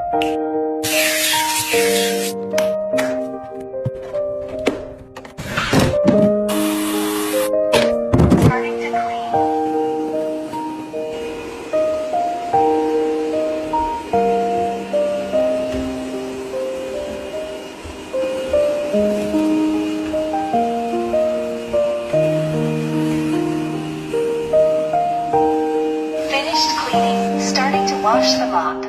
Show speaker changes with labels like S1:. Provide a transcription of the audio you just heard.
S1: Starting to clean. Finished cleaning. Starting to wash the mop.